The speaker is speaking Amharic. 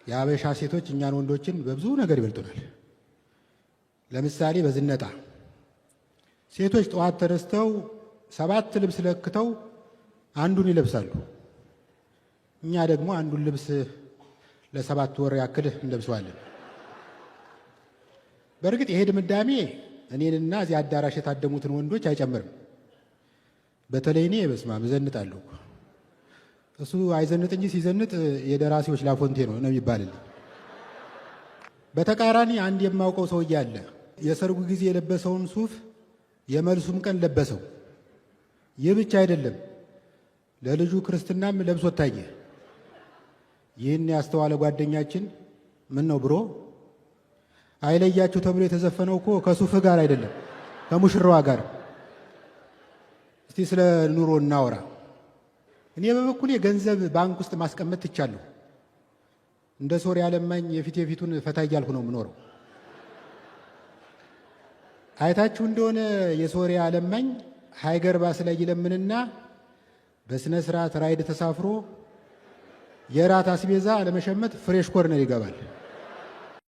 የአበሻ ሴቶች እኛን ወንዶችን በብዙ ነገር ይበልጡናል። ለምሳሌ በዝነጣ ሴቶች ጠዋት ተነስተው 7 ልብስ ለክተው አንዱን ይለብሳሉ። እኛ ደግሞ አንዱን ልብስ ለ7 ወር ያክል እንለብሰዋለን። በእርግጥ ይሄ ድምዳሜ እኔንና እዚህ አዳራሽ የታደሙትን ወንዶች አይጨምርም። በተለይ እኔ በስማ እዘንጣለሁ። እሱ አይዘንጥ እንጂ ሲዘንጥ የደራሲዎች ላፎንቴ ነው የሚባልልኝ። በተቃራኒ አንድ የማውቀው ሰውዬ አለ። የሰርጉ ጊዜ የለበሰውን ሱፍ የመልሱም ቀን ለበሰው። ይህ ብቻ አይደለም፣ ለልጁ ክርስትናም ለብሶ ታየ። ይህን ያስተዋለ ጓደኛችን ምን ነው ብሮ አይለያችሁ ተብሎ የተዘፈነው እኮ ከሱፍ ጋር አይደለም ከሙሽራዋ ጋር። እስቲ ስለ ኑሮ እናወራ። እኔ በበኩሌ ገንዘብ ባንክ ውስጥ ማስቀመጥ ትቻለሁ። እንደ ሶሪያ ለማኝ የፊቱን ፈታ እያልኩ ነው የምኖረው። አይታችሁ እንደሆነ የሶሪያ ለማኝ ሃይገር ባስ ላይ ይለምንና በስነ ስርዓት ራይድ ተሳፍሮ የራት አስቤዛ ለመሸመት ፍሬሽ ኮርነር ይገባል።